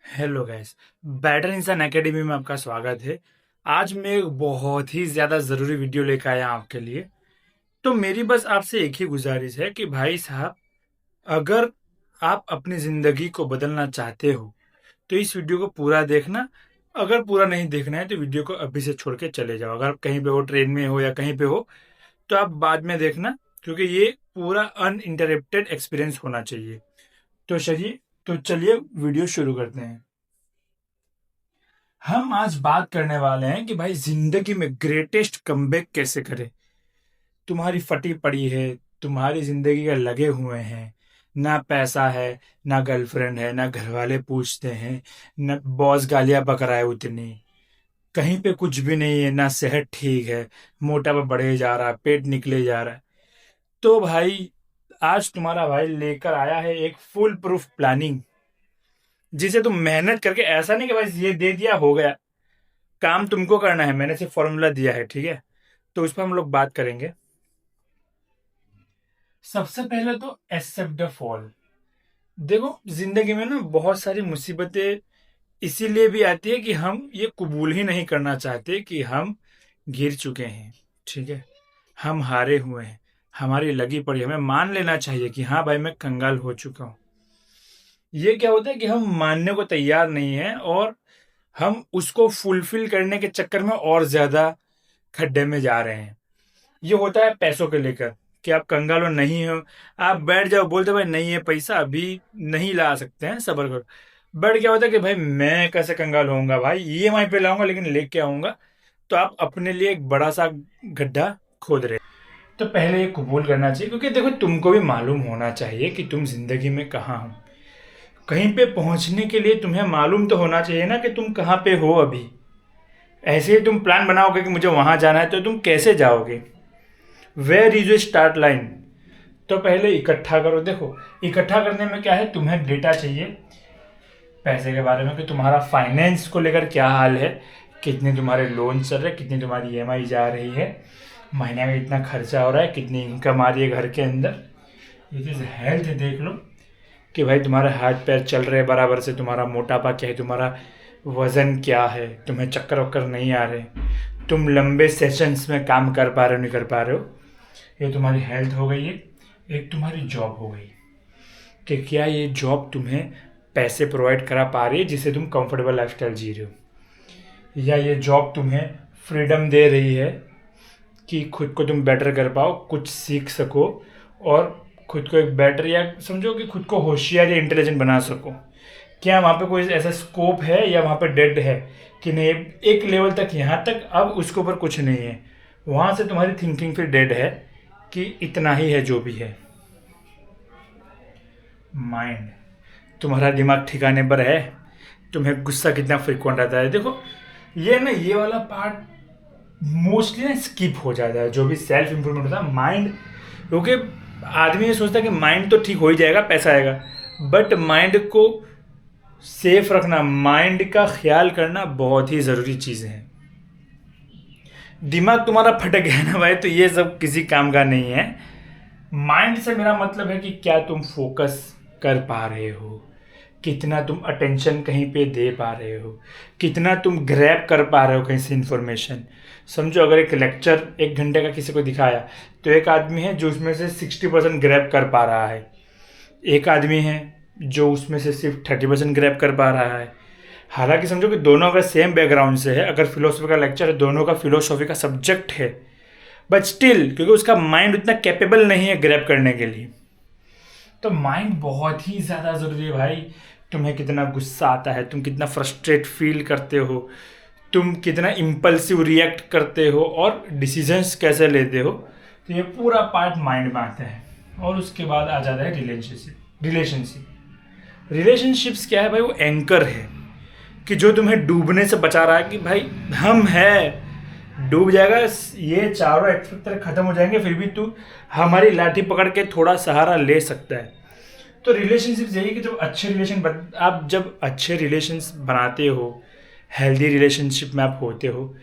Hello guys. Better इंसान academy में आपका स्वागत है। आज मैं एक बहुत ही ज़्यादा ज़रूरी वीडियो लेकर आया हूं आपके लिए। तो मेरी बस आपसे एक ही गुजारिश है कि भाई साहब, अगर आप अपनी ज़िंदगी को बदलना चाहते हो तो इस वीडियो को पूरा देखना। अगर पूरा नहीं देखना है तो वीडियो को अभी से छोड़ के चले जाओ। अगर आप कहीं पे हो, ट्रेन में हो या कहीं पे हो, तो आप बाद में देखना, क्योंकि ये पूरा अनइंटरप्टेड एक्सपीरियंस होना चाहिए। तो चलिए वीडियो शुरू करते हैं। हम आज बात करने वाले हैं कि भाई जिंदगी में ग्रेटेस्ट कमबैक कैसे करें। तुम्हारी फटी पड़ी है, तुम्हारी जिंदगी का लगे हुए हैं, ना पैसा है, ना गर्लफ्रेंड है, ना घर वाले पूछते हैं, ना बॉस गालियां बक रहा है उतनी, कहीं पे कुछ भी नहीं है, ना सेहत ठीक है, मोटापा बढ़े जा रहा है, पेट निकले जा रहा है। तो भाई आज तुम्हारा भाई लेकर आया है एक फुल प्रूफ प्लानिंग, जिसे तुम मेहनत करके, ऐसा नहीं कि भाई ये दे दिया हो गया, काम तुमको करना है। मैंने सिर्फ फॉर्मूला दिया है, ठीक है। तो उस पर हम लोग बात करेंगे। सबसे पहले तो एक्सेप्ट द फॉल। देखो, जिंदगी में ना बहुत सारी मुसीबतें इसीलिए भी आती है कि हम ये कबूल ही नहीं करना चाहते कि हम गिर चुके हैं, ठीक है। हम हारे हुए हैं, हमारी लगी पड़ी, हमें मान लेना चाहिए कि हाँ भाई मैं कंगाल हो चुका हूँ। ये क्या होता है कि हम मानने को तैयार नहीं है, और हम उसको फुलफिल करने के चक्कर में और ज्यादा खड्डे में जा रहे हैं। ये होता है पैसों के लेकर कि आप कंगाल हो, नहीं हो, आप बैठ जाओ, बोलते भाई नहीं है पैसा, अभी नहीं ला सकते हैं, सब्र करो। बट क्या होता है कि भाई मैं कैसे कंगाल होऊंगा, भाई ईएमआई पे लाऊंगा लेकिन लेके आऊंगा। तो आप अपने लिए एक बड़ा सा गड्ढा खोद रहे हैं। तो पहले ये कबूल करना चाहिए, क्योंकि देखो तुमको भी मालूम होना चाहिए कि तुम जिंदगी में कहाँ हो। कहीं पे पहुंचने के लिए तुम्हें मालूम तो होना चाहिए ना कि तुम कहाँ पे हो अभी। ऐसे ही तुम प्लान बनाओगे कि मुझे वहां जाना है, तो तुम कैसे जाओगे? Where is a start line? तो पहले इकट्ठा करो। देखो, इकट्ठा करने में क्या है, तुम्हें डेटा चाहिए पैसे के बारे में कि तुम्हारा फाइनेंस को लेकर क्या हाल है, कितने तुम्हारे लोन चल रहे, कितनी तुम्हारी ईएमआई जा रही है, महीने में कितना खर्चा हो रहा है, कितनी इनकम आ रही है घर के अंदर। ये चीज़ हेल्थ देख लो कि भाई तुम्हारे हाथ पैर चल रहे हैं बराबर से, तुम्हारा मोटापा क्या है, तुम्हारा वजन क्या है, तुम्हें चक्कर वक्कर नहीं आ रहे, तुम लंबे सेशंस में काम कर पा रहे हो नहीं कर पा रहे हो। ये तुम्हारी हेल्थ हो गई है। एक तुम्हारी जॉब हो गई कि क्या ये जॉब तुम्हें पैसे प्रोवाइड करा पा रही है जिससे तुम कंफर्टेबल लाइफस्टाइल जी रहे हो, या ये जॉब तुम्हें फ्रीडम दे रही है कि खुद को तुम बेटर कर पाओ, कुछ सीख सको, और खुद को एक बेटर, या समझो कि खुद को होशियार या इंटेलिजेंट बना सको। क्या वहाँ पे कोई ऐसा स्कोप है, या वहाँ पे डेड है कि नहीं, एक लेवल तक, यहाँ तक, अब उसके ऊपर कुछ नहीं है। वहाँ से तुम्हारी थिंकिंग फिर डेड है कि इतना ही है जो भी है। माइंड, तुम्हारा दिमाग ठिकाने पर है? तुम्हें गुस्सा कितना फ्रिक्वेंट आता है? देखो, ये ना, ये वाला पार्ट मोस्टली ना स्किप हो जाता है, जो भी सेल्फ इम्प्रूवमेंट होता है माइंड। क्योंकि आदमी ये सोचता है कि माइंड तो ठीक हो ही जाएगा, पैसा आएगा। बट माइंड को सेफ रखना, माइंड का ख्याल करना बहुत ही ज़रूरी चीज़ है। दिमाग तुम्हारा फटक गया ना भाई, तो ये सब किसी काम का नहीं है। माइंड से मेरा मतलब है कि क्या तुम फोकस कर पा रहे हो, कितना तुम अटेंशन कहीं पे दे पा रहे हो, कितना तुम ग्रैब कर पा रहे हो कहीं से इंफॉर्मेशन। समझो, अगर एक लेक्चर 1 घंटे का किसी को दिखाया, तो एक आदमी है जो उसमें से 60% ग्रैब कर पा रहा है, एक आदमी है जो उसमें से सिर्फ 30% ग्रैब कर पा रहा है। हालांकि समझो कि दोनों अगर सेम बैकग्राउंड से है, अगर फिलोसफी का लेक्चर है, दोनों का फिलोसफी का सब्जेक्ट है, बट स्टिल क्योंकि उसका माइंड उतना कैपेबल नहीं है ग्रैब करने के लिए। तो माइंड बहुत ही ज़्यादा ज़रूरी है भाई। तुम्हें कितना गुस्सा आता है, तुम कितना फ्रस्ट्रेट फील करते हो, तुम कितना इम्पल्सिव रिएक्ट करते हो, और डिसीजंस कैसे लेते हो, तो ये पूरा पार्ट माइंड में आता है। और उसके बाद आ जाता है रिलेशनशिप्स क्या है भाई? वो एंकर है कि जो तुम्हें डूबने से बचा रहा है कि भाई हम है, डूब जाएगा, ये चारों एक तरह खत्म हो जाएंगे, फिर भी तू हमारी लाठी पकड़ के थोड़ा सहारा ले सकता है। तो रिलेशनशिप यही कि जब अच्छे आप जब अच्छे रिलेशंस बनाते हो, हेल्दी रिलेशनशिप में आप होते हो,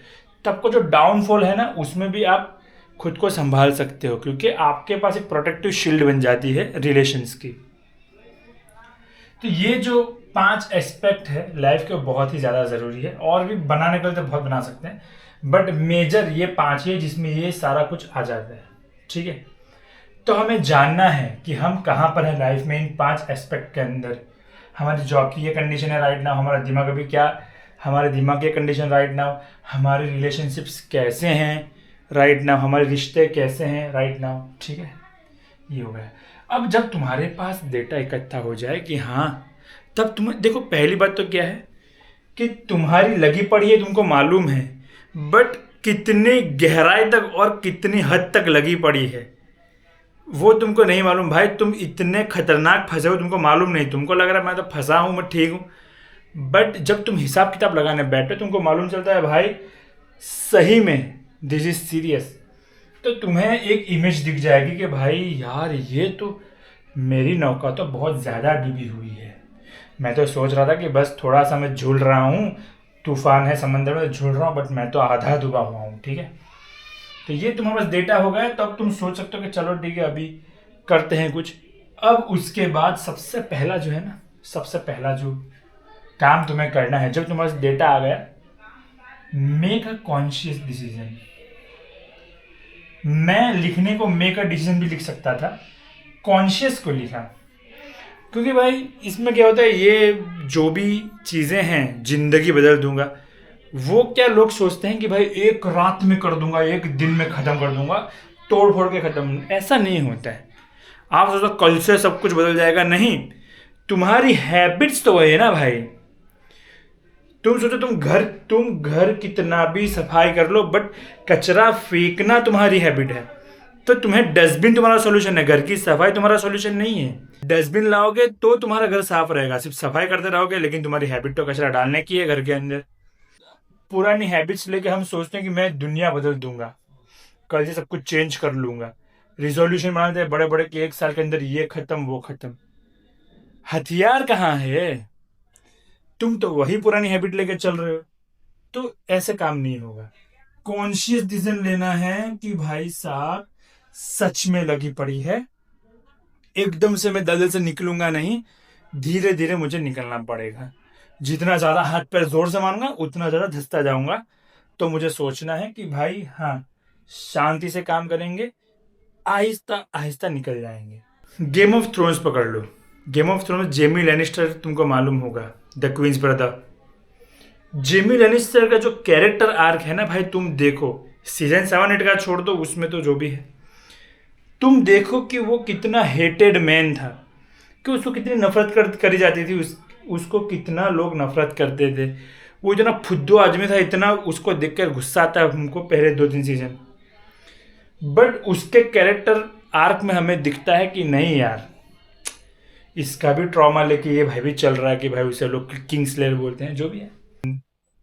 तब को जो डाउनफॉल है ना, उसमें भी आप खुद को संभाल सकते हो, क्योंकि आपके पास एक प्रोटेक्टिव शील्ड बन जाती है रिलेशंस की। तो ये जो 5 एस्पेक्ट है लाइफ के, बहुत ही ज़्यादा ज़रूरी है, और भी बनाने के लिए तो बहुत बना सकते हैं, बट मेजर ये 5 ही है जिसमें ये सारा कुछ आ जाता है। ठीक है, तो हमें जानना है कि हम कहाँ पर है लाइफ में इन 5 एस्पेक्ट के अंदर। हमारी जॉब की ये कंडीशन है राइट नाउ, हमारा दिमाग अभी क्या, हमारे दिमाग की कंडीशन राइट नाउ, हमारे रिलेशनशिप्स कैसे हैं राइट नाउ, हमारे रिश्ते कैसे हैं राइट नाउ। ठीक है, ये हो गया। अब जब तुम्हारे पास डेटा इकट्ठा हो जाए कि हाँ, तब तुम देखो, पहली बात तो क्या है कि तुम्हारी लगी पड़ी है, तुमको मालूम है, बट कितनी गहराई तक और कितनी हद तक लगी पड़ी है वो तुमको नहीं मालूम। भाई तुम इतने खतरनाक फंसे हो, तुमको मालूम नहीं, तुमको लग रहा है मैं तो फंसा हूँ, मैं ठीक हूँ, बट जब तुम हिसाब किताब लगाने बैठो तुमको मालूम चलता है भाई सही में दिस इज सीरियस। तो तुम्हें एक इमेज दिख जाएगी कि भाई यार ये तो मेरी नौका तो बहुत ज़्यादा डूबी हुई है। मैं तो सोच रहा था कि बस थोड़ा सा मैं झूल रहा हूँ, तूफान है समंदर में झूल रहा हूँ, बट मैं तो आधा डूबा हुआ हूँ। ठीक है, तो ये तुम्हारे पास डेटा हो गया, तब तुम सोच सकते हो कि चलो ठीक है अभी करते हैं कुछ। अब उसके बाद सबसे पहला जो है ना, सबसे पहला जो काम तुम्हें करना है, जब तुम्हारे पास डेटा आ गया, मेक अ कॉन्शियस डिसीजन। मैं लिखने को मेक अ डिसीजन भी लिख सकता था, कॉन्शियस को लिखा, क्योंकि भाई इसमें क्या होता है, ये जो भी चीज़ें हैं जिंदगी बदल दूंगा, वो क्या लोग सोचते हैं कि भाई एक रात में कर दूंगा, एक दिन में ख़त्म कर दूंगा, तोड़ फोड़ के ख़त्म, ऐसा नहीं होता है। आप सोचो कल से सब कुछ बदल जाएगा, नहीं, तुम्हारी हैबिट्स तो वही है ना भाई। तुम सोचो तुम घर कितना भी सफाई कर लो, बट कचरा फेंकना तुम्हारी हैबिट है, तो तुम्हें डस्टबिन तुम्हारा सॉल्यूशन है, घर की सफाई तुम्हारा सॉल्यूशन नहीं है। डस्टबिन लाओगे तो तुम्हारा घर साफ रहेगा, सिर्फ सफाई करते रहोगे, लेकिन तुम्हारी हैबिट तो कचरा डालने की है घर के अंदर। पुरानी हैबिट्स लेके हम सोचते हैं कि मैं दुनिया बदल दूंगा, कल से सब कुछ चेंज कर लूंगा, रिजोल्यूशन बनाते हैं बड़े बड़े कि 1 साल के अंदर ये खत्म वो खत्म। हथियार कहाँ है, तुम तो वही पुरानी हैबिट लेके चल रहे हो, तो ऐसे काम नहीं होगा। कॉन्शियस डिसीजन लेना है कि भाई साहब सच में लगी पड़ी है, एकदम से मैं दलदल से निकलूंगा नहीं, धीरे धीरे मुझे निकलना पड़ेगा। जितना ज़्यादा हाथ पैर जोर से मारूंगा उतना ज़्यादा धंसता जाऊंगा। तो मुझे सोचना है कि भाई हाँ, शांति से काम करेंगे, आहिस्ता आहिस्ता निकल जाएंगे। गेम ऑफ थ्रोन्स पकड़ लो, Game of Thrones Jaime Lannister तुमको मालूम होगा, the queen's brother. Jaime Lannister का जो कैरेक्टर आर्क है ना भाई, तुम देखो, सीजन 7-8 का छोड़ दो, उसमें तो जो भी है, तुम देखो कि वो कितना हेटेड मैन था, कि उसको कितनी नफरत करी जाती थी, उसको कितना लोग नफरत करते थे। वो इतना फुद्दू आदमी था, इतना उसको देखकर गुस्सा आता है हमको पहले 2-3 सीजन, बट उसके कैरेक्टर आर्क में हमें दिखता है कि नहीं यार, इसका भी ट्रॉमा लेके ये भाई भी चल रहा है कि भाई उसे लोग किंग स्लेयर बोलते हैं, जो भी है।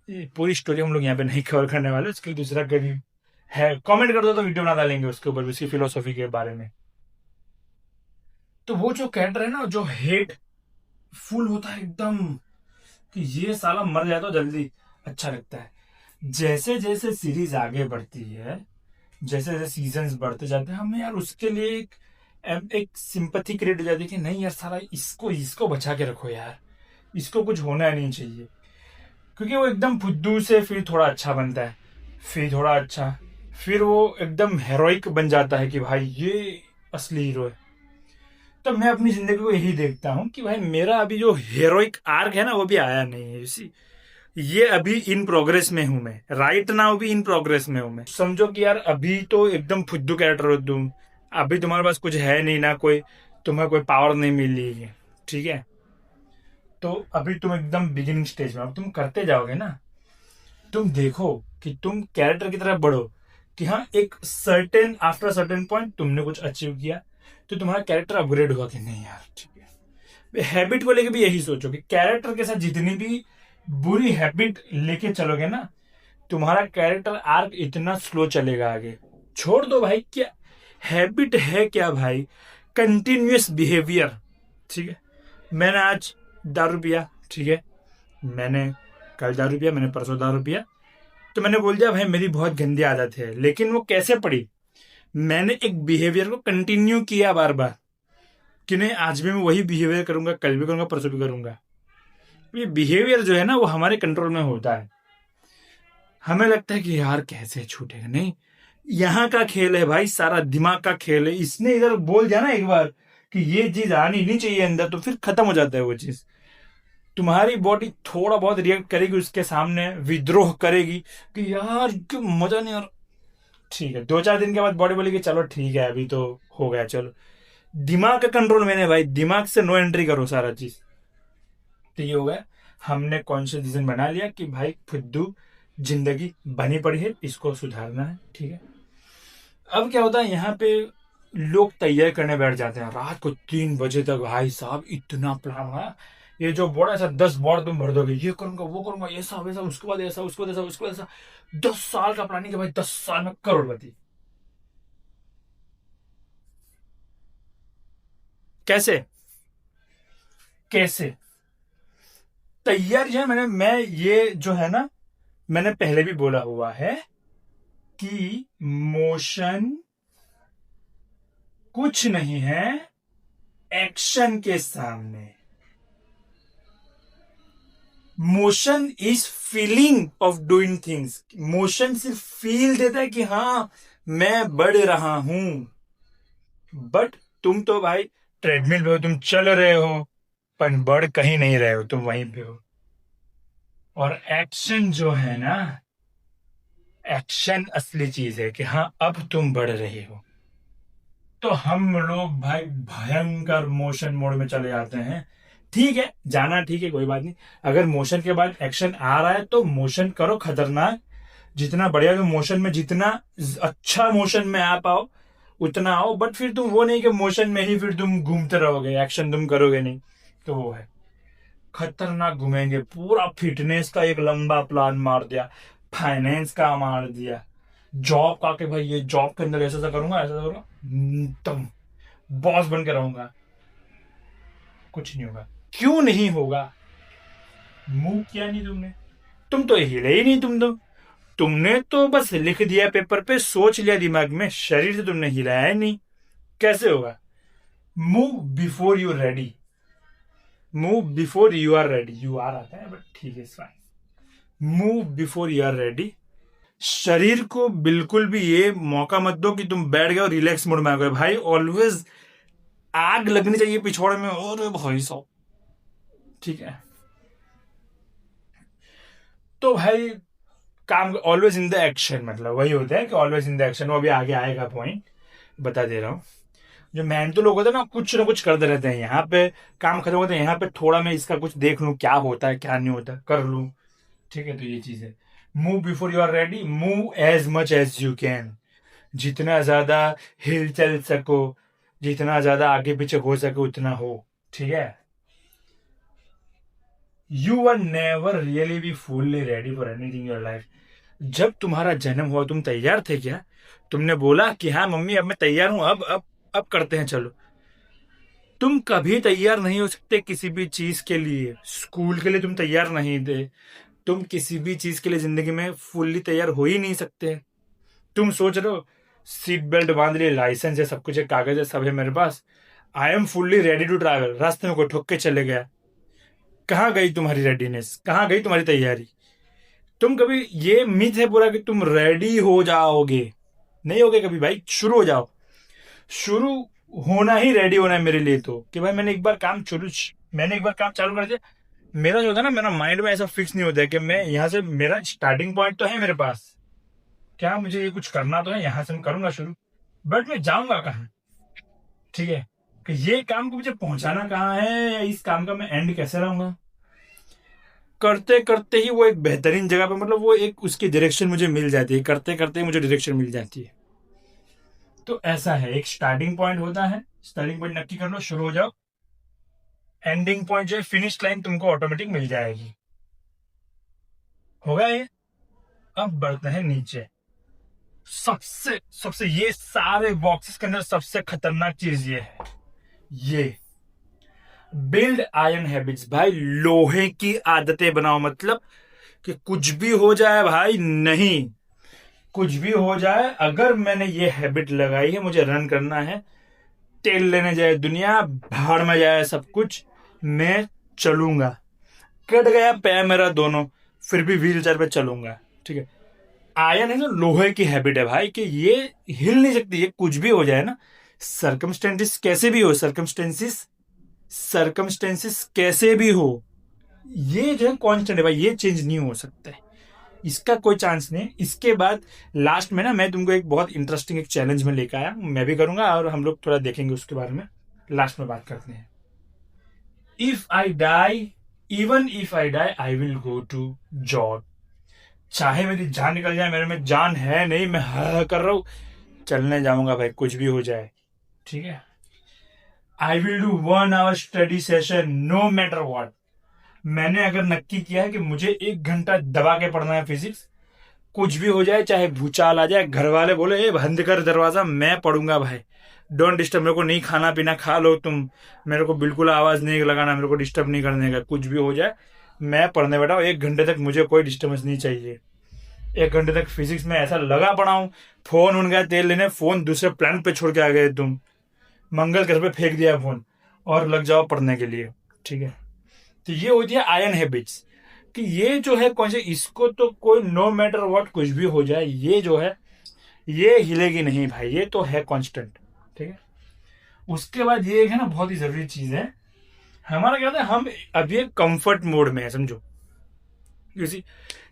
ये पूरी स्टोरी हम लोग यहाँ पे नहीं कवर करने वाले, उसके लिए दूसरा कभी है कमेंट कर दो तो वीडियो बना डालेंगे उसके ऊपर, उसकी फिलोसॉफी के बारे में। तो वो जो कैरेक्टर है ना, जो हेट फुल होता है एकदम, कि ये साला मर जाए तो जल्दी, अच्छा लगता है। जैसे जैसे सीरीज आगे बढ़ती है, जैसे जैसे सीजन्स बढ़ते जाते हैं, हमें यार उसके लिए एक सिंपैथी क्रिएट हो जाती है कि नहीं यार सारा इसको इसको बचा के रखो यार, इसको कुछ होना नहीं चाहिए, क्योंकि वो एकदम फुद्दू से फिर थोड़ा अच्छा बनता है, फिर थोड़ा अच्छा, फिर वो एकदम हेरोइक बन जाता है कि भाई ये असली हीरो है। तो मैं अपनी जिंदगी को यही देखता हूँ कि भाई मेरा अभी जो हीरोइक आर्क है ना वो भी आया नहीं है, इसी ये अभी इन प्रोग्रेस में हूं मैं, राइट नाउ भी इन प्रोग्रेस में हूं मैं। समझो कि यार अभी तो एकदम फुद्दू कैरेक्टर हो तुम, अभी तुम्हारे पास कुछ है नहीं ना, कोई तुम्हें कोई पावर नहीं मिली है, ठीक है, तो अभी तुम एकदम बिगिनिंग स्टेज में, अब तुम करते जाओगे ना, तुम देखो कि तुम कैरेक्टर की तरफ बढ़ो, कि हाँ एक सर्टेन आफ्टर सर्टेन पॉइंट तुमने कुछ अचीव किया, तो तुम्हारा कैरेक्टर अपग्रेड हुआ कि नहीं यार ठीक है। हैबिट को लेके भी यही सोचो कि कैरेक्टर के साथ जितनी भी बुरी हैबिट लेके चलोगे ना, तुम्हारा कैरेक्टर आर्क इतना स्लो चलेगा आगे। छोड़ दो भाई, क्या हैबिट है क्या भाई, कंटिन्यूअस बिहेवियर, ठीक है। मैंने आज दारू पिया, ठीक है, मैंने कल दारू पिया, मैंने परसों दारू पिया, तो मैंने बोल दिया भाई मेरी बहुत गंदी आदत है, लेकिन वो कैसे पड़ी, मैंने एक बिहेवियर को कंटिन्यू किया बार बार, कि नहीं आज भी मैं वही बिहेवियर करूंगा, कल भी करूंगा, परसों भी करूंगा। ये बिहेवियर जो है ना वो हमारे कंट्रोल में होता है। हमें लगता है कि यार कैसे छूटेगा, नहीं, यहाँ का खेल है भाई, सारा दिमाग का खेल है। इसने इधर बोल दिया ना एक बार कि ये चीज आनी नहीं चाहिए अंदर, तो फिर खत्म हो जाता है वो चीज। तुम्हारी बॉडी थोड़ा बहुत रिएक्ट करेगी उसके सामने, विद्रोह करेगी कि यार क्यों मजा नहीं आ रहा। ठीक है, 2-4 दिन के बाद बॉडी बोलेगी चलो ठीक है अभी तो हो गया, चलो। दिमाग का कंट्रोल मैंने भाई, दिमाग से नो एंट्री करो सारा चीज। तो ये हो गया, हमने कॉन्शियस डिसीजन बना लिया कि भाई फुद्दू जिंदगी बनी पड़ी है, इसको सुधारना है। ठीक है, अब क्या होता है यहाँ पे लोग तैयार करने बैठ जाते हैं रात को 3 बजे तक। भाई साहब इतना प्लान है, ये जो बोर्ड ऐसा 10 बोर्ड तुम भर दोगे, ये करूंगा वो करूंगा ऐसा वैसा, उसके बाद ऐसा उसके बाद ऐसा उसके बाद ऐसा। 10 साल का प्लानिंग है भाई, 10 साल में करोड़पति। कैसे कैसे तैयारी है। मैं ये जो है ना, मैंने पहले भी बोला हुआ है कि मोशन कुछ नहीं है एक्शन के सामने। Motion is feeling of doing things. Motion सिर्फ फील देता है कि हाँ मैं बढ़ रहा हूं, बट तुम तो भाई ट्रेडमिल पे हो, तुम चल रहे हो, पर बढ़ कहीं नहीं रहे हो, तुम वहीं पे हो। और एक्शन जो है ना, एक्शन असली चीज है कि हाँ अब तुम बढ़ रहे हो। तो हम लोग भाई भयंकर मोशन मोड में चले जाते हैं। ठीक है, जाना ठीक है, कोई बात नहीं। अगर मोशन के बाद एक्शन आ रहा है तो मोशन करो खतरनाक, जितना बढ़िया तुम मोशन में, जितना अच्छा मोशन में आ पाओ उतना आओ। बट फिर तुम वो नहीं कि मोशन में ही फिर तुम घूमते रहोगे, एक्शन तुम करोगे नहीं, तो वो है खतरनाक घूमेंगे। पूरा फिटनेस का एक लंबा प्लान मार दिया, फाइनेंस का मार दिया, जॉब का कि भाई ये जॉब के अंदर ऐसा ऐसा करूंगा, ऐसा ऐसा करूंगा, तुम बॉस बन के रहूंगा। कुछ नहीं होगा। क्यों नहीं होगा? मूव किया नहीं तुमने, तुम तो हिले ही नहीं। तुमने तो बस लिख दिया पेपर पे, सोच लिया दिमाग में, शरीर से तुमने हिलाया ही नहीं। कैसे होगा? Move before you ready, move before you are ready. You are आता है बट ठीक है, fine. Move before you are ready. शरीर को बिल्कुल भी ये मौका मत दो कि तुम बैठ गए और रिलैक्स मोड में आ गए। भाई ऑलवेज आग लगनी चाहिए पिछवाड़े में, और भाई साहब ठीक है। तो भाई काम ऑलवेज इन द एक्शन, मतलब वही होता है कि ऑलवेज इन द एक्शन। वो अभी आगे आएगा पॉइंट, बता दे रहा हूँ। जो मेहनती लोग होते हैं ना कुछ करते रहते हैं। यहाँ पे काम खत्म होता है, यहाँ पे थोड़ा मैं इसका कुछ देख लूँ क्या होता है क्या नहीं होता, कर लूँ। ठीक है, तो ये चीज है। Move before you are ready, move as much as you can. जितना ज्यादा हिल चल सको, जितना ज्यादा आगे पीछे हो सके उतना हो। ठीक है, you are never really be fully ready for anything in your life. जब तुम्हारा जन्म हुआ तुम तैयार थे क्या? तुमने बोला कि हाँ मम्मी अब मैं तैयार हूं, अब करते हैं चलो। तुम कभी तैयार नहीं हो सकते किसी भी चीज के लिए। स्कूल के लिए तुम तैयार नहीं थे, तुम किसी भी चीज के लिए जिंदगी में फुल्ली तैयार हो ही नहीं सकते। तुम सोच रहे हो सीट बेल्ट बांध लिए, लाइसेंस है, सब कुछ है, कागज है, सब है मेरे पास, I am fully ready to travel. रास्ते में कोई ठोक के चले गया, कहाँ गई तुम्हारी रेडीनेस, कहाँ गई तुम्हारी तैयारी? तुम कभी, ये मिथ है पूरा कि तुम रेडी हो जाओगे, नहीं होगे कभी भाई। शुरू हो जाओ, शुरू होना ही रेडी होना है मेरे लिए। तो कि भाई मैंने एक बार काम चालू कर दिया, मेरा जो होता है ना, मेरा माइंड में ऐसा फिक्स नहीं होता है कि मैं यहाँ से, मेरा स्टार्टिंग पॉइंट तो है मेरे पास, क्या मुझे ये कुछ करना तो है, यहाँ से मैं करूंगा शुरू, बट मैं जाऊंगा कहाँ? ठीक है, कि ये काम को मुझे पहुंचाना कहाँ है, इस काम का मैं एंड कैसे लाऊंगा। करते करते ही वो एक बेहतरीन जगह पे, मतलब वो एक उसकी डायरेक्शन मुझे मिल जाती है, करते करते ही मुझे डायरेक्शन मिल जाती है। तो ऐसा है, एक स्टार्टिंग पॉइंट होता है, स्टार्टिंग पॉइंट नक्की कर लो, शुरू हो जाओ। एंडिंग पॉइंट जो है, फिनिश लाइन तुमको ऑटोमेटिक मिल जाएगी। होगा ये। अब बढ़ते हैं नीचे। सबसे सबसे ये सारे बॉक्सेस के अंदर सबसे खतरनाक चीज ये है, ये बिल्ड आयरन हैबिट्स। भाई लोहे की आदतें बनाओ, मतलब कि कुछ भी हो जाए भाई, नहीं कुछ भी हो जाए, अगर मैंने ये हैबिट लगाई है, मुझे रन करना है, तेल लेने जाए दुनिया, भाड़ में जाए सब कुछ, मैं चलूंगा। कट गया पैर मेरा दोनों, फिर भी व्हील चेयर पे चलूंगा, ठीक है। आयन है ना, लोहे की हैबिट है भाई, कि ये हिल नहीं सकती, ये कुछ भी हो जाए ना, सर्कमस्टेंसेस कैसे भी हो, सर्कमस्टेंसेस कैसे भी हो, ये जो है कांस्टेंट है भाई, ये चेंज नहीं हो सकता है, इसका कोई चांस नहीं। इसके बाद लास्ट में ना मैं तुमको एक बहुत इंटरेस्टिंग एक चैलेंज में लेकर आया, मैं भी करूंगा और हम लोग थोड़ा देखेंगे उसके बारे में, लास्ट में बात करते हैं। If I die, even if I die, I will go to job. चाहे मेरी जान निकल जाए, मेरे में जान है नहीं, मैं हा कर रहा हूं, चलने जाऊंगा भाई, कुछ भी हो जाए, ठीक है। I will do 1 hour study session no matter what. मैंने अगर नक्की किया है कि मुझे 1 घंटा दबा के पढ़ना है फिजिक्स, कुछ भी हो जाए, चाहे भूचाल आ जाए, घर वाले बोले ए बंद कर दरवाजा, मैं पढ़ूंगा भाई, डोंट डिस्टर्ब। मेरे को नहीं खाना पीना खा लो तुम, मेरे को बिल्कुल आवाज नहीं लगाना, मेरे को डिस्टर्ब नहीं करने का, कुछ भी हो जाए मैं पढ़ने बैठा हूँ। 1 घंटे तक मुझे कोई डिस्टर्बेंस नहीं चाहिए। 1 घंटे तक फिजिक्स में ऐसा लगा पड़ा हूं, फोन उन गया तेल लेने, फोन दूसरे प्लान पे छोड़ के आ गए तुम, मंगल ग्रह पे फेंक दिया फोन, और लग जाओ पढ़ने के लिए, ठीक है। तो ये होती है आयन हैबिट्स, कि ये जो है कौन से, इसको तो कोई नो मैटर व्हाट कुछ भी हो जाए, ये जो है ये हिलेगी नहीं भाई, ये तो है कांस्टेंट, ठीक है। उसके बाद ये एक है ना बहुत ही जरूरी चीज है, हमारा क्या होता है, हम अभी एक कंफर्ट मोड में है, समझो, किसी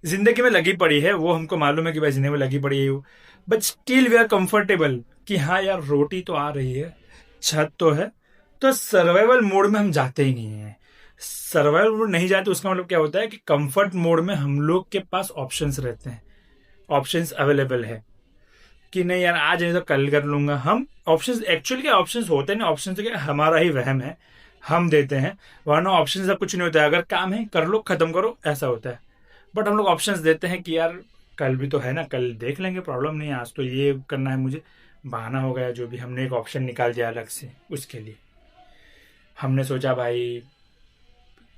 जिंदगी में लगी पड़ी है, वो हमको मालूम है कि भाई जिंदगी में लगी पड़ी है, but still we are comfortable, कि हाँ यार रोटी तो आ रही है, छत तो है, तो सर्वाइवल मोड में हम जाते ही नहीं है। सर्वाइवल मोड नहीं जाते, उसका मतलब क्या होता है कि कंफर्ट मोड में हम लोग के पास ऑप्शंस रहते हैं, ऑप्शंस अवेलेबल है, कि नहीं यार आज नहीं तो कल कर लूंगा। हम ऑप्शंस, एक्चुअली क्या ऑप्शंस होते हैं, ऑप्शंस तो क्या हमारा ही वहम है, हम देते हैं, वरना ऑप्शन से कुछ नहीं होता है, अगर काम है कर लो खत्म करो, ऐसा होता है। बट हम लोग ऑप्शंस देते हैं कि यार कल भी तो है ना, कल देख लेंगे, प्रॉब्लम नहीं है, आज तो ये करना है मुझे, बहाना हो गया, जो भी हमने एक ऑप्शन निकाल दिया अलग से उसके लिए। हमने सोचा भाई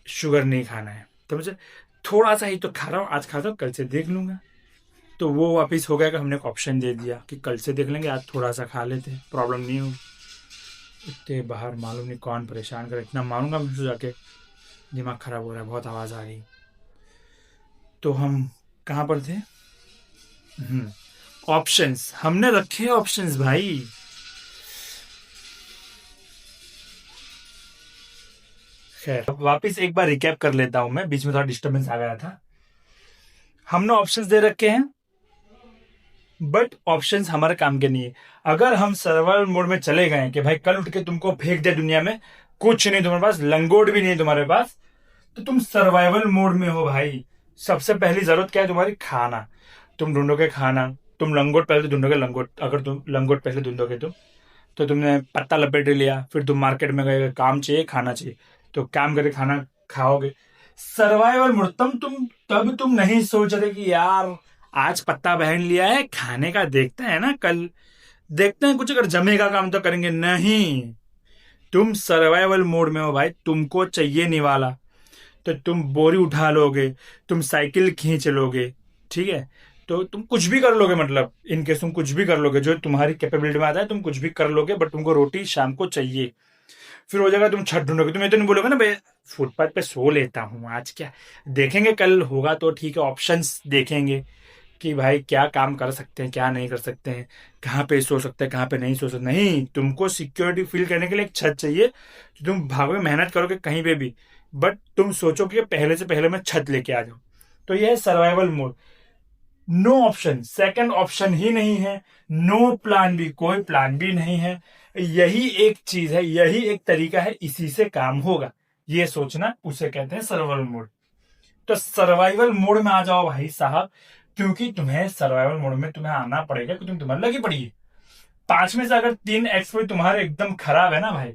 शुगर नहीं खाना है, तो मुझे थोड़ा सा ही तो खा रहा हूँ, आज खाता हूँ कल से देख लूंगा, तो वो वापिस हो गया कि हमने एक ऑप्शन दे दिया कि कल से देख लेंगे, आज थोड़ा सा खा लेते हैं, प्रॉब्लम नहीं होगी। इतने बाहर मालूम नहीं कौन परेशान करे, इतना मारूंगा मुझसे जाके, दिमाग खराब हो रहा है, बहुत आवाज़ आ रही। तो हम कहाँ पर थे, ऑप्शंस हमने रखे, ऑप्शंस भाई। खैर अब वापिस एक बार रिकैप कर लेता हूं मैं, बीच में थोड़ा डिस्टरबेंस आ गया था। हमने ऑप्शंस दे रखे हैं, बट ऑप्शंस हमारे काम के नहीं है। अगर हम सर्वाइवल मोड में चले गए कि भाई कल उठ के तुमको फेंक दे दुनिया में, कुछ नहीं तुम्हारे पास, लंगोट भी नहीं तुम्हारे पास, तो तुम सर्वाइवल मोड में हो भाई। सबसे पहली जरूरत क्या है तुम्हारी, खाना। तुम ढूंढोगे खाना, तुम लंगोट पहले ढूंढोगे, लंगोट अगर तुम लंगोट पहले ढूंढोगे तो तुमने पत्ता लपेट लिया, फिर तुम मार्केट में गए, काम चाहिए खाना चाहिए, तो काम करके खाना खाओगे। सर्वाइवल मोड तब तुम नहीं सोच रहे कि यार आज पत्ता पहन लिया है, खाने का देखते हैं ना, कल देखते हैं कुछ, अगर जमेगा काम तो करेंगे, नहीं। तुम सर्वाइवल मोड में हो भाई, तुमको चाहिए निवाला, तो तुम बोरी उठा लोगे, तुम साइकिल खींच लोगे, ठीक है, तो तुम कुछ भी कर लोगे, मतलब इनकेस तुम कुछ भी कर लोगे जो तुम्हारी कैपेबिलिटी में आता है, तुम कुछ भी कर लोगे, बट तुमको रोटी शाम को चाहिए। फिर हो जाएगा, तुम छत ढूंढोगे, तुम ये तो नहीं बोलोगे ना भाई फुटपाथ पे सो लेता हूँ आज, क्या देखेंगे कल होगा तो ठीक है, ऑप्शंस देखेंगे कि भाई क्या काम कर सकते हैं, क्या नहीं कर सकते हैं, कहाँ पे सो सकते हैं, कहाँ पे नहीं सो सकते। नहीं, तुमको सिक्योरिटी फील करने के लिए एक छत चाहिए, तो तुम भागोगे, मेहनत करोगे कहीं पे भी, बट तुम सोचोगे कि पहले से पहले मैं छत लेके आ जाऊं। तो यह है survival mode. No option, second option ही नहीं है, नो प्लान बी, कोई प्लान बी नहीं है, यही एक चीज है, यही एक तरीका है, इसी से काम होगा, ये सोचना, उसे कहते हैं सर्वाइवल मोड। तो सर्वाइवल मोड में आ जाओ भाई साहब, क्योंकि तुम्हें सर्वाइवल मोड में तुम्हें आना पड़ेगा, क्योंकि तुम्हारी लगी पड़ी है। 5 में से अगर 3 एक्सपोर्ट तुम्हारे एकदम खराब है ना भाई,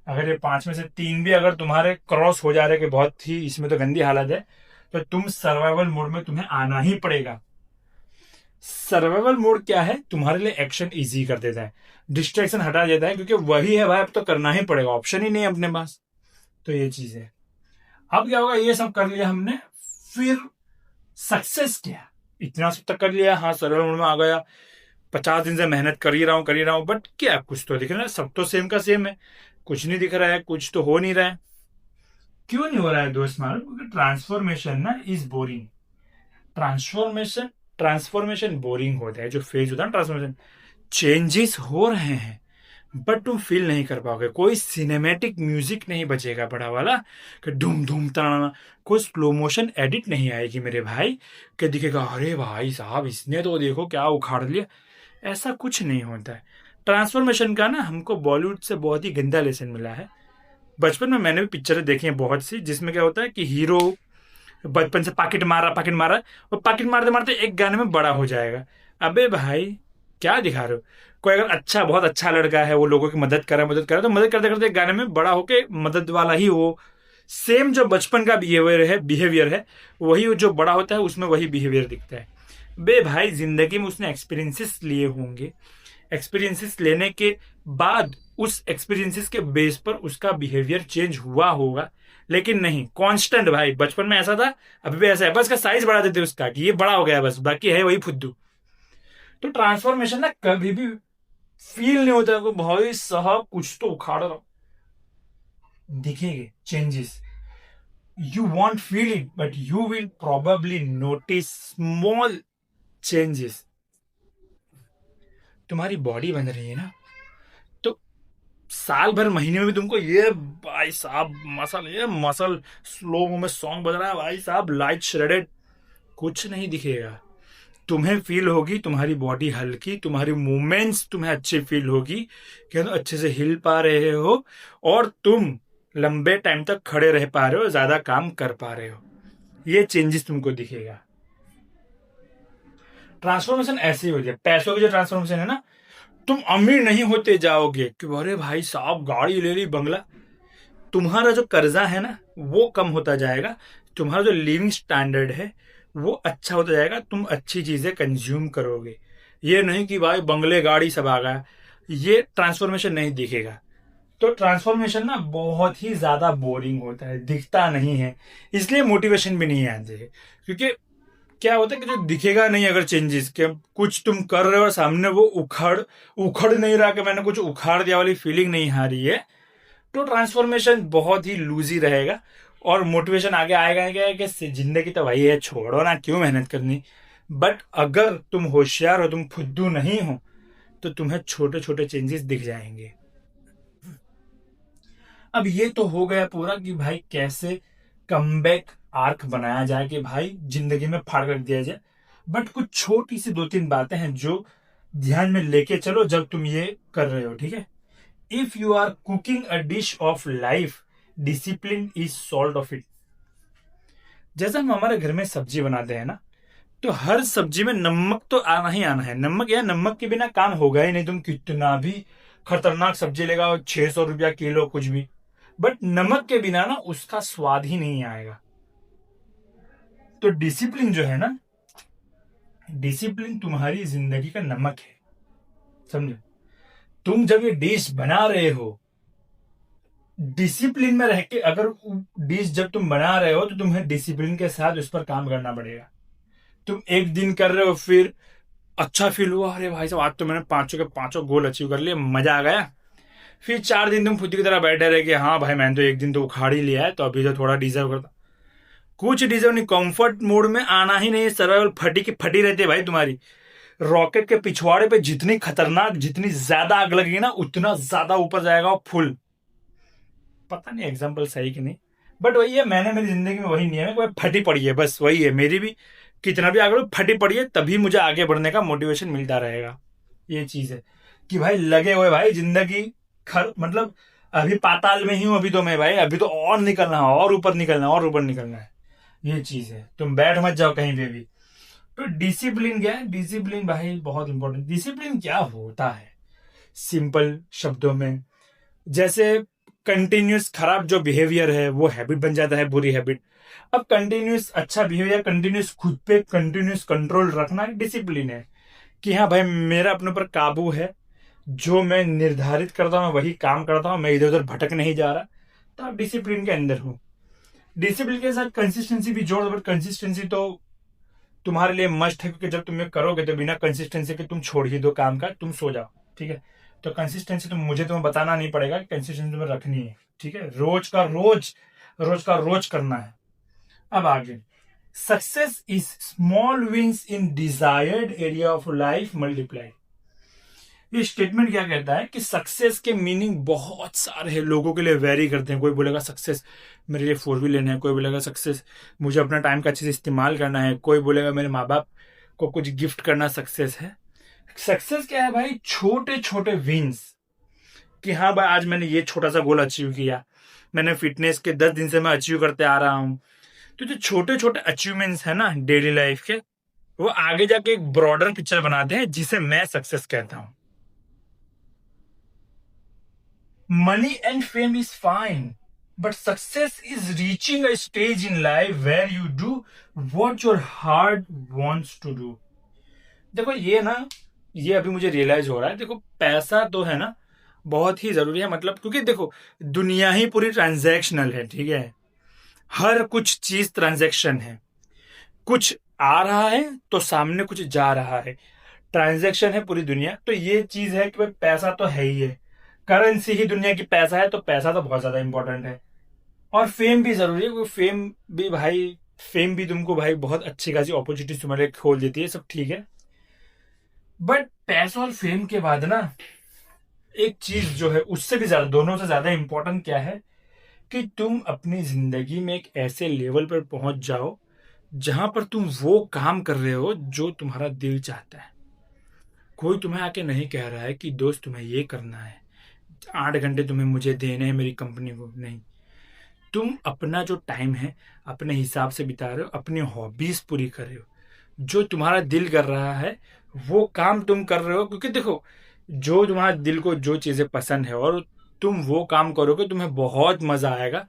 अगर ये 5 में से 3 भी अगर तुम्हारे क्रॉस हो जा रहे कि बहुत ही इसमें तो गंदी हालत है, तो तुम सर्वाइवल मोड में तुम्हें आना ही पड़ेगा। सर्वाइवल मोड क्या है, तुम्हारे लिए एक्शन इजी कर देता है, डिस्ट्रैक्शन हटा देता है, क्योंकि वही है भाई, अब तो करना ही पड़ेगा, ऑप्शन ही नहीं है अपने पास। तो ये चीज है। अब क्या होगा, ये सब कर लिया हमने, फिर सक्सेस क्या, इतना सब तक कर लिया, हाँ सर्वाइवल मोड में आ गया, 50 दिन से मेहनत कर ही रहा हूं, बट क्या कुछ तो दिख रहा है, सब तो सेम का सेम है, कुछ नहीं दिख रहा है, कुछ तो हो नहीं रहा है। क्यों नहीं हो रहा है दोस्त मालूम? क्योंकि ट्रांसफॉर्मेशन ना is boring. Transformation transformation boring होता है। जो फेज होता है ना ट्रांसफॉर्मेशन, चेंजेस हो रहे हैं बट तुम फील नहीं कर पाओगे। कोई सिनेमैटिक म्यूजिक नहीं बजेगा बड़ा वाला कि धूम धूम तड़ाना। कोई स्लो मोशन एडिट नहीं आएगी मेरे भाई कि दिखेगा अरे भाई साहब इसने तो देखो क्या उखाड़ लिया। ऐसा कुछ नहीं होता है। ट्रांसफॉर्मेशन का ना हमको बॉलीवुड से बहुत ही गंदा लेसन मिला है। बचपन में मैंने भी पिक्चरें देखी हैं बहुत सी, जिसमें क्या होता है कि हीरो बचपन से पाकिट मारा और पाकिट मारते मारते एक गाने में बड़ा हो जाएगा। अबे भाई क्या दिखा रहे हो? कोई अगर अच्छा बहुत अच्छा लड़का है, वो लोगों की मदद कर रहा है तो मदद करते करते एक गाने में बड़ा होके मदद वाला ही हो। सेम जो बचपन का बिहेवियर है वही जो बड़ा होता है उसमें वही बिहेवियर दिखता है। बे भाई जिंदगी में उसने एक्सपीरियंसेस लिए होंगे, एक्सपीरियंसेस लेने के बाद उस एक्सपीरियंसेस के बेस पर उसका बिहेवियर चेंज हुआ होगा। लेकिन नहीं, कांस्टेंट भाई बचपन में ऐसा था अभी भी ऐसा है, बस का साइज बढ़ा देते उसका कि ये बड़ा हो गया बस, बाकी है वही फुद्दू। तो ट्रांसफॉर्मेशन ना कभी भी फील नहीं होता है भाई साहब कुछ तो उखाड़ रहा हूं। दिखेंगे changes, you won't feel it but you will probably notice small changes। तुम्हारी बॉडी बन रही है ना, तो साल भर महीने में भी तुमको ये भाई साहब मसल स्लो में सॉन्ग बज रहा है भाई साहब, लाइट श्रेडेड, कुछ नहीं दिखेगा। तुम्हें फील होगी तुम्हारी बॉडी हल्की, तुम्हारी मूवमेंट्स तुम्हें अच्छी फील होगी कि तुम अच्छे से हिल पा रहे हो और तुम लंबे टाइम तक खड़े रह पा रहे हो, ज्यादा काम कर पा रहे हो। ये चेंजेस तुमको दिखेगा। ट्रांसफॉर्मेशन ऐसे ही होती है। पैसों की जो ट्रांसफॉर्मेशन है ना, तुम अमीर नहीं होते जाओगे कि अरे भाई साहब गाड़ी ले ली बंगला। तुम्हारा जो कर्जा है ना वो कम होता जाएगा, तुम्हारा जो लिविंग स्टैंडर्ड है वो अच्छा होता जाएगा, तुम अच्छी चीजें कंज्यूम करोगे। ये नहीं कि भाई बंगले गाड़ी सब आ गया, ये ट्रांसफॉर्मेशन नहीं दिखेगा। तो ट्रांसफॉर्मेशन ना बहुत ही ज्यादा बोरिंग होता है, दिखता नहीं है, इसलिए मोटिवेशन भी नहीं आती है। क्योंकि क्या होता है कि जो दिखेगा नहीं अगर चेंजेस के कुछ तुम कर रहे हो और सामने वो उखड़ उखड़ नहीं रहा कि मैंने कुछ उखाड़ दिया वाली फीलिंग नहीं आ रही है, तो ट्रांसफॉर्मेशन बहुत ही लूजी रहेगा। और मोटिवेशन आगे आएगा क्या कि जिंदगी तो वही है, छोड़ो ना, क्यों मेहनत करनी। बट अगर तुम होशियार हो, तुम फुद्दू नहीं हो, तो तुम्हें छोटे छोटे चेंजेस दिख जाएंगे। अब ये तो हो गया पूरा कि भाई कैसे कमबैक आर्क बनाया जाए कि भाई जिंदगी में फाड़ कर दिया जाए। बट कुछ छोटी सी दो तीन बातें हैं जो ध्यान में लेके चलो जब तुम ये कर रहे हो, ठीक है? If you are cooking a dish of life, discipline is salt of it. जैसे हम हमारे घर में सब्जी बनाते हैं ना, तो हर सब्जी में नमक तो आना ही आना है। नमक या नमक के बिना काम होगा ही नहीं, तुम कितना भी खतरनाक सब्जी लेगा, 600 रुपया किलो कुछ भी, बट नमक के बिना ना उसका स्वाद ही नहीं आएगा। तो डिसिप्लिन जो है ना, डिसिप्लिन तुम्हारी जिंदगी का नमक है, समझो? तुम जब ये डिश बना रहे हो, डिसिप्लिन में रह के अगर डिश जब तुम बना रहे हो तो तुम्हें डिसिप्लिन के साथ उस पर काम करना पड़ेगा। तुम एक दिन कर रहे हो, फिर अच्छा फील हुआ, अरे भाई साहब आज तो मैंने पांचों के पांचों गोल अचीव कर लिए, मजा आ गया। फिर 4 दिन तुम खुद की तरह बैठे रहे कि हाँ भाई मैंने तो एक दिन तो उखाड़ ही लिया है, तो अभी तो थोड़ा डिजर्व करता। कुछ डिजर्व नहीं, कंफर्ट मोड में आना ही नहीं। सर्वाइवल फटी की फटी रहती है भाई तुम्हारी। रॉकेट के पिछवाड़े पे जितनी खतरनाक, जितनी ज्यादा आग लगेगी ना, उतना ज्यादा ऊपर जाएगा वो फुल। पता नहीं एग्जाम्पल सही कि नहीं, बट वही है, मैंने मेरी जिंदगी में वही नियम है कि फटी पड़ी है, बस वही है मेरी भी। कितना भी आगे फटी पड़ी है तभी मुझे आगे बढ़ने का मोटिवेशन मिलता रहेगा। ये चीज है कि भाई लगे हुए भाई जिंदगी मतलब अभी पाताल में ही हूं अभी तो मैं भाई, अभी तो और निकलना है, और ऊपर निकलना है, और ऊपर निकलना है। ये चीज है, तुम बैठ मत जाओ कहीं पे भी। तो डिसिप्लिन क्या है? डिसिप्लिन भाई बहुत इंपॉर्टेंट। डिसिप्लिन क्या होता है सिंपल शब्दों में? जैसे कंटिन्यूस खराब जो बिहेवियर है वो हैबिट बन जाता है, बुरी हैबिट। अब कंटिन्यूस अच्छा बिहेवियर, कंटिन्यूस खुद पे कंटिन्यूस कंट्रोल रखना डिसिप्लिन है कि हाँ भाई मेरा अपने ऊपर काबू है, जो मैं निर्धारित करता हूँ वही काम करता हूँ, मैं इधर उधर भटक नहीं जा रहा। तो आप डिसिप्लिन के अंदर हो। डिसिप्लिन के साथ कंसिस्टेंसी भी जोड़ दो, बट कंसिस्टेंसी तो तुम्हारे लिए मस्ट है, क्योंकि जब तुम ये करोगे तो बिना कंसिस्टेंसी के तुम छोड़ ही दो काम का, तुम सो जाओ, ठीक है? तो कंसिस्टेंसी तुम्हें बताना नहीं पड़ेगा कि कंसिस्टेंसी तुम्हें रखनी है, ठीक है? रोज का रोज रोज का रोज करना है। अब आगे, success is small wins in desired area of life multiply. ये स्टेटमेंट क्या कहता है कि सक्सेस के मीनिंग बहुत सारे हैं, लोगों के लिए वेरी करते हैं। कोई बोलेगा सक्सेस मेरे लिए 4 व्हील लेना है, कोई बोलेगा सक्सेस मुझे अपना टाइम का अच्छे से इस्तेमाल करना है, कोई बोलेगा मेरे माँ बाप को कुछ गिफ्ट करना सक्सेस है। सक्सेस क्या है भाई? छोटे छोटे विंस, कि हाँ भाई आज मैंने ये छोटा सा गोल अचीव किया, मैंने फिटनेस के 10 दिन से मैं अचीव करते आ रहा हूँ। तो जो छोटे छोटे अचीवमेंट्स है ना डेली लाइफ के, वो आगे जाके एक ब्रॉडर पिक्चर बनाते हैं जिसे मैं सक्सेस कहता हूं। Money and fame is fine, but success is reaching a stage in life where you do what your heart wants to do. देखो ये ना, ये अभी मुझे रियलाइज हो रहा है। देखो पैसा तो है ना बहुत ही जरूरी है, मतलब क्योंकि देखो दुनिया ही पूरी ट्रांजैक्शनल है, ठीक है। हर कुछ चीज ट्रांजैक्शन है, कुछ आ रहा है तो सामने कुछ जा रहा है, ट्रांजैक्शन है पूरी दुनिया। तो ये चीज है कि भाई पैसा तो है ही है, करेंसी ही दुनिया की पैसा है, तो पैसा तो बहुत ज्यादा इंपॉर्टेंट है। और फेम भी जरूरी है, क्योंकि फेम भी भाई, फेम भी तुमको भाई बहुत अच्छी खासी अपॉर्चुनिटी तुम्हारे लिए खोल देती है, सब ठीक है। बट पैसा और फेम के बाद ना एक चीज जो है उससे भी ज्यादा, दोनों से ज्यादा इंपॉर्टेंट क्या है, कि तुम अपनी जिंदगी में एक ऐसे लेवल पर पहुंच जाओ जहां पर तुम वो काम कर रहे हो जो तुम्हारा दिल चाहता है। कोई तुम्हें आके नहीं कह रहा है कि दोस्त तुम्हें ये करना है, 8 घंटे तुम्हें मुझे देने हैं मेरी कंपनी को, नहीं। तुम अपना जो टाइम है अपने हिसाब से बिता रहे हो, अपनी हॉबीज पूरी कर रहे हो, जो तुम्हारा दिल कर रहा है वो काम तुम कर रहे हो। क्योंकि देखो जो तुम्हारा दिल को जो चीजें पसंद है और तुम वो काम करोगे, तुम्हें बहुत मजा आएगा,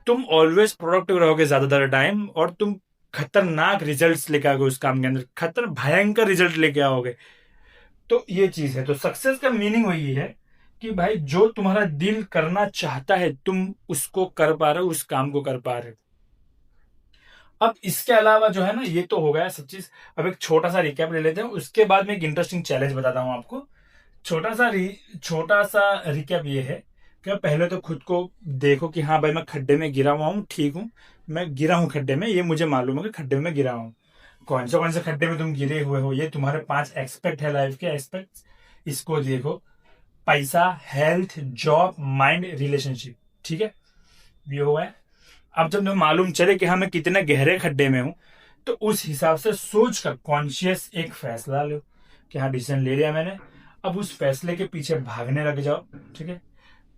तुम ऑलवेज प्रोडक्टिव रहोगे ज्यादातर टाइम, और तुम खतरनाक रिजल्ट्स लेके आओगे उस काम के अंदर, भयंकर रिजल्ट लेके आओगे। तो ये चीज है, तो सक्सेस का मीनिंग वही है कि भाई जो तुम्हारा दिल करना चाहता है तुम उसको कर पा रहे हो, उस काम को कर पा रहे हो। अब इसके अलावा जो है ना, ये तो हो गया सब चीज। अब एक छोटा सा रिकैप ले लेते हैं, उसके बाद में एक इंटरेस्टिंग चैलेंज बताता हूं आपको। छोटा सा रिकैप ये है कि पहले तो खुद को देखो कि हाँ भाई मैं खड्डे में गिरा हुआ हूँ, ठीक हूँ, मैं गिरा हूँ खड्डे में, ये मुझे मालूम है कि खड्डे में गिरा हूँ। कौन से खड्डे में तुम गिरे हुए हो, ये तुम्हारे 5 एक्सपेक्ट है लाइफ के एक्सपेक्ट, इसको देखो। पैसा, हेल्थ, जॉब, माइंड, रिलेशनशिप, ठीक है, ये हुआ है। अब जब तुम्हें मालूम चले कि हाँ मैं कितने गहरे खड्डे में हूं, तो उस हिसाब से सोच कर कॉन्शियस एक फैसला लो कि हाँ डिसीजन ले लिया मैंने, अब उस फैसले के पीछे भागने लग जाओ, ठीक है।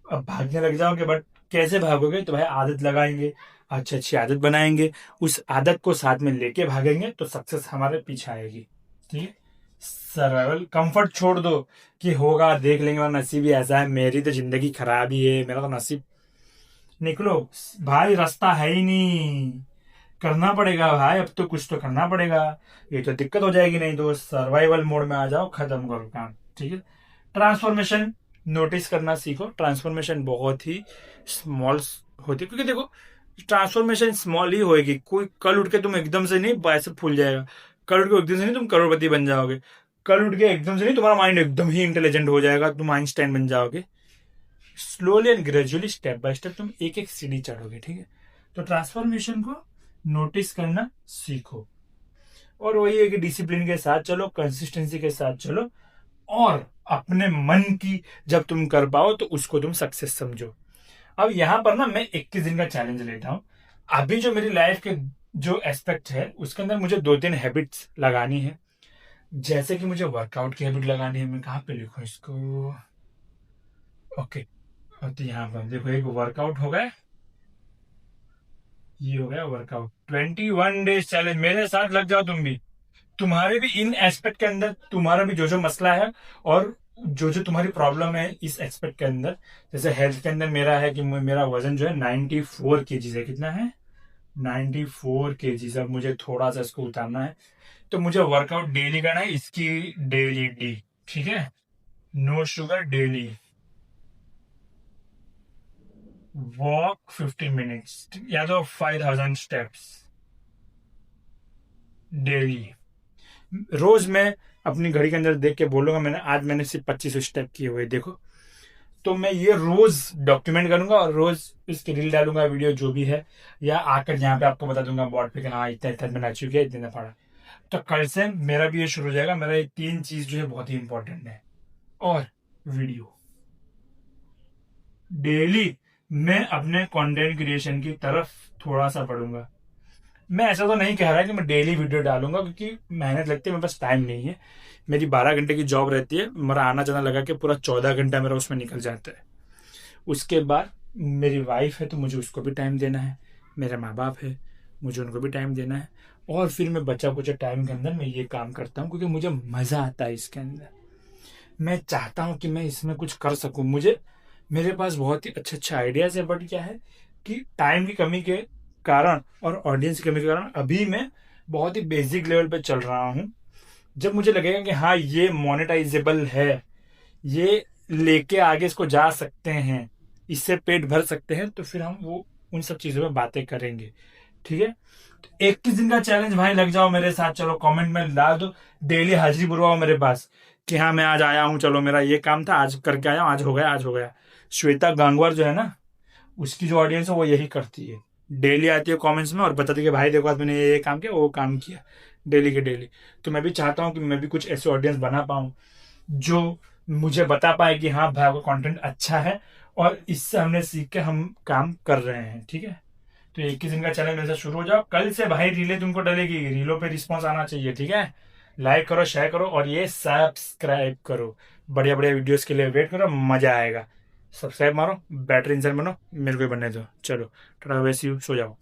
अब भागने लग जाओगे, बट कैसे भागोगे? तो भाई आदत लगाएंगे, अच्छी अच्छी आदत बनाएंगे, उस आदत को साथ में लेके भागेंगे तो सक्सेस हमारे पीछे आएगी, ठीक है। सर्वाइवल कंफर्ट छोड़ दो कि होगा देख लेंगे और नसीब ही ऐसा है, मेरी तो जिंदगी खराब ही है, मेरा तो नसीब। निकलो भाई, रास्ता है ही नहीं, करना पड़ेगा भाई, अब तो कुछ तो करना पड़ेगा, ये तो दिक्कत हो जाएगी नहीं तो सर्वाइवल मोड में आ जाओ, खत्म करो काम, ठीक है। ट्रांसफॉर्मेशन नोटिस करना सीखो, ट्रांसफॉर्मेशन बहुत ही स्मॉल होती है, क्योंकि देखो ट्रांसफॉर्मेशन स्मॉल ही होएगी, कोई कल उठ के तुम एकदम से नहीं बाइसेप फूल जाएगा, कल उठ के एकदम से नहीं तुम करोड़पति बन जाओगे, कल उठ के एकदम से नहीं तुम्हारा माइंड एकदम ही इंटेलिजेंट हो जाएगा, तुम आइंस्टाइन बन जाओगे। Slowly and gradually step by step तुम एक एक सीढ़ी चढ़ोगे, ठीक है। तो ट्रांसफॉर्मेशन को नोटिस करना सीखो, और वही है कि डिसिप्लिन के साथ चलो, कंसिस्टेंसी के साथ चलो, और अपने मन की जब तुम कर पाओ तो उसको तुम सक्सेस समझो। अब यहां पर ना मैं 21 दिन का चैलेंज लेता हूं। अभी जो मेरी लाइफ के जो एस्पेक्ट है उसके अंदर मुझे 2-3 हैबिट्स लगानी है। जैसे कि मुझे वर्कआउट की हैबिट लगानी है, मैं कहाँ पे लिखूं इसको, ओके। तो यहाँ पर देखो एक वर्कआउट हो गया, ये हो गया वर्कआउट। 21 डेज चैलेंज, मेरे साथ लग जाओ तुम भी, तुम्हारे भी इन एस्पेक्ट के अंदर, तुम्हारा भी जो जो मसला है और जो जो तुम्हारी प्रॉब्लम है इस एस्पेक्ट के अंदर, जैसे हेल्थ के अंदर मेरा है कि मेरा वजन जो है 94 kg है, कितना है 94 kg। अब मुझे थोड़ा सा इसको उतारना है, तो मुझे वर्कआउट डेली करना है, इसकी डेली डी, ठीक है, no sugar daily, walk 15 minutes या तो 5000 स्टेप्स डेली। रोज मैं अपनी घड़ी के अंदर देख के बोलूंगा मैंने आज मैंने सिर्फ 25 स्टेप किए हुए, देखो तो मैं ये रोज डॉक्यूमेंट करूंगा और रोज इसकी रील डालूंगा, वीडियो जो भी है, या आकर यहाँ पे आपको बता दूंगा बोर्ड पे कि हाँ इतना इतना मैंने अचीव किया, इतना पढ़ा। तो कल से मेरा भी ये शुरू हो जाएगा। मेरा ये 3 चीज जो है बहुत ही इंपॉर्टेंट है। और वीडियो, डेली मैं अपने कंटेंट क्रिएशन की तरफ थोड़ा सा बढ़ूंगा। मैं ऐसा तो नहीं कह रहा कि मैं डेली वीडियो डालूंगा, क्योंकि मेहनत लगती है, मेरे पास टाइम नहीं है। मेरी 12 घंटे की जॉब रहती है, मेरा आना जाना लगा के पूरा 14 घंटा मेरा उसमें निकल जाता है। उसके बाद मेरी वाइफ है तो मुझे उसको भी टाइम देना है, मेरे माँ बाप है, मुझे उनको भी टाइम देना है। और फिर मैं बचा कुचा टाइम के अंदर मैं ये काम करता हूँ, क्योंकि मुझे मज़ा आता है इसके अंदर। मैं चाहता हूँ कि मैं इसमें कुछ कर सकूँ। मुझे, मेरे पास बहुत ही अच्छे अच्छे आइडियाज़ है, बट क्या है कि टाइम की कमी के कारण और ऑडियंस की कमी के कारण अभी मैं बहुत ही बेसिक लेवल पे चल रहा हूँ। जब मुझे लगेगा कि हाँ ये मोनेटाइजेबल है, ये लेके आगे इसको जा सकते हैं, इससे पेट भर सकते हैं, तो फिर हम वो उन सब चीज़ों में बातें करेंगे। ठीक है, तो 21 दिन का चैलेंज भाई, लग जाओ मेरे साथ। चलो कमेंट में डाल दो, डेली हाजिरी बुलवाओ मेरे पास कि हाँ मैं आज आया हूँ, चलो मेरा ये काम था आज करके आया हूँ, आज हो गया, आज हो गया। श्वेता गांगवार जो है ना, उसकी जो ऑडियंस है वो यही करती है। डेली आती है कमेंट्स में और बताती है कि भाई देखो आज मैंने ये काम किया, वो काम किया, डेली के डेली। तो मैं भी चाहता हूँ कि मैं भी कुछ ऐसे ऑडियंस बना पाऊँ जो मुझे बता पाए कि हाँ भाई आपका कंटेंट अच्छा है और इससे हमने सीख के हम काम कर रहे हैं। ठीक है, तो 21 दिन का चैलेंज मेरे से शुरू हो जाओ। कल से भाई रीलें तुमको डलेगी, रीलों पे रिस्पॉन्स आना चाहिए। ठीक है, लाइक करो, शेयर करो और ये सब्सक्राइब करो। बढ़िया बढ़िया वीडियोस के लिए वेट करो, मजा आएगा। सब्सक्राइब मारो, बैटरी इंसान बनो, मेरे को ही बनने दो। चलो टाटा, वैसे सो जाओ।